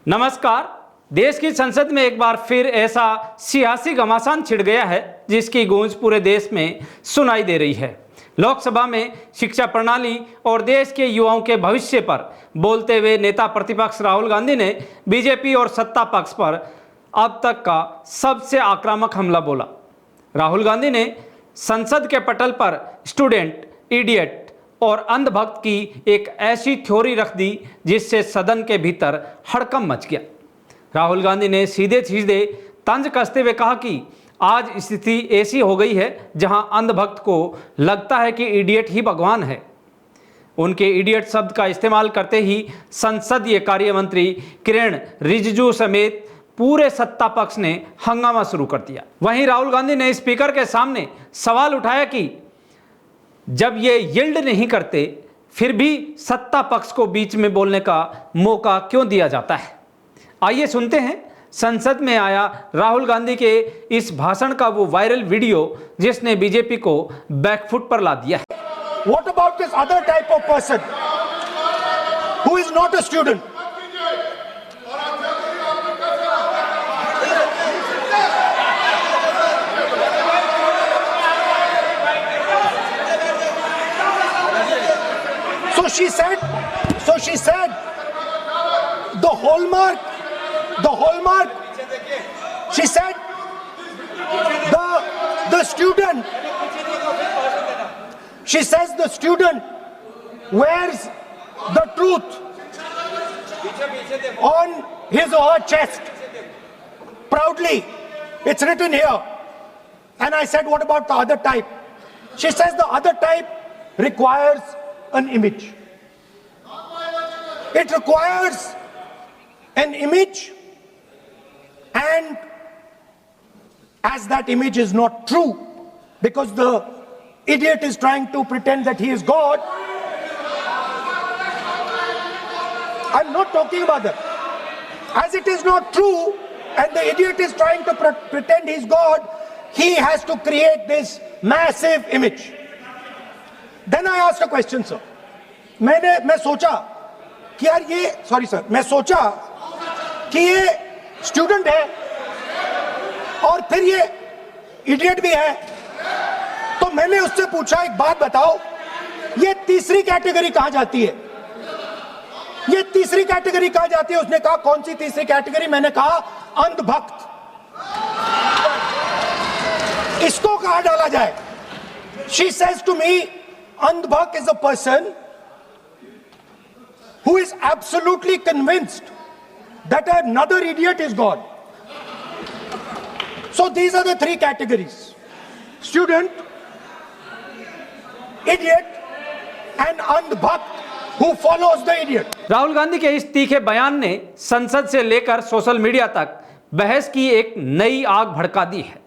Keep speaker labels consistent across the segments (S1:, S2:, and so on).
S1: नमस्कार। देश की संसद में एक बार फिर ऐसा सियासी घमासान छिड़ गया है जिसकी गूंज पूरे देश में सुनाई दे रही है। लोकसभा में शिक्षा प्रणाली और देश के युवाओं के भविष्य पर बोलते हुए नेता प्रतिपक्ष राहुल गांधी ने बीजेपी और सत्ता पक्ष पर अब तक का सबसे आक्रामक हमला बोला। राहुल गांधी ने संसद के पटल पर स्टूडेंट, इडियट और अंधभक्त की एक ऐसी थ्योरी रख दी जिससे सदन के भीतर हड़कंप मच गया। राहुल गांधी ने सीधे सीधे तंज कसते हुए कहा कि आज स्थिति ऐसी हो गई है जहां अंधभक्त को लगता है कि इडियट ही भगवान है। उनके इडियट शब्द का इस्तेमाल करते ही संसदीय कार्य मंत्री किरेन रिजिजू समेत पूरे सत्ता पक्ष ने हंगामा शुरू कर दिया। वहीं राहुल गांधी ने स्पीकर के सामने सवाल उठाया कि जब ये यील्ड नहीं करते फिर भी सत्ता पक्ष को बीच में बोलने का मौका क्यों दिया जाता है। आइए सुनते हैं संसद में आया राहुल गांधी के इस भाषण का वो वायरल वीडियो जिसने बीजेपी को बैकफुट पर ला दिया है।
S2: What about this other type of person who is not a student? So she said the hallmark, she said the student, she says the student wears the truth on his or her chest proudly. It's written here. And I said, what about the other type? She says the other type requires an image. It requires an image, and as that image is not true, because the idiot is trying to pretend that he is God. I'm not talking about that. As it is not true, and the idiot is trying to pretend he's God, he has to create this massive image. Then I asked a question, sir. मैं सोचा कि यार ये मैं सोचा कि ये student है और फिर ये इडियट भी है, तो मैंने उससे पूछा एक बात बताओ, ये तीसरी कैटेगरी कहां जाती है? ये तीसरी कैटेगरी कहां जाती है? उसने कहा कौन सी तीसरी कैटेगरी? मैंने कहा अंधभक्त। इसको कहां डाला जाए? She says to me, अंधभक्त is a person who is absolutely convinced that another idiot is God. So these are the three categories: student, idiot and अंधभक्त who follows the idiot.
S1: Rahul Gandhi के इस तीखे बयान ने संसद से लेकर सोशल मीडिया तक बहस की एक नई आग भड़का दी है।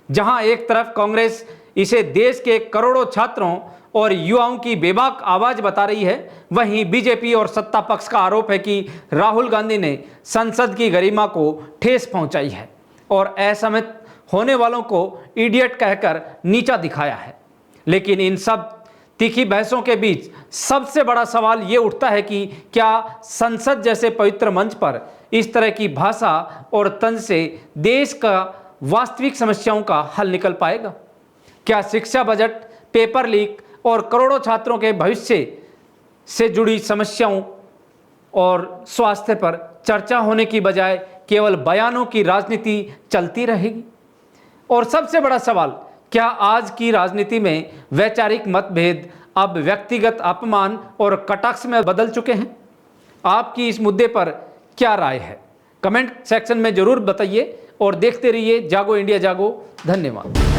S1: जहां एक तरफ कांग्रेस इसे देश के करोड़ों छात्रों और युवाओं की बेबाक आवाज बता रही है, वहीं बीजेपी और सत्ता पक्ष का आरोप है कि राहुल गांधी ने संसद की गरिमा को ठेस पहुंचाई है और असहमत होने वालों को इडियट कहकर नीचा दिखाया है। लेकिन इन सब तीखी बहसों के बीच सबसे बड़ा सवाल ये उठता है कि क्या संसद जैसे पवित्र मंच पर इस तरह की भाषा और तंज से देश का वास्तविक समस्याओं का हल निकल पाएगा? क्या शिक्षा बजट, पेपर लीक और करोड़ों छात्रों के भविष्य से जुड़ी समस्याओं और स्वास्थ्य पर चर्चा होने की बजाय केवल बयानों की राजनीति चलती रहेगी? और सबसे बड़ा सवाल, क्या आज की राजनीति में वैचारिक मतभेद अब व्यक्तिगत अपमान और कटाक्ष में बदल चुके हैं? आपकी इस मुद्दे पर क्या राय है? कमेंट सेक्शन में जरूर बताइए और देखते रहिए जागो इंडिया जागो। धन्यवाद।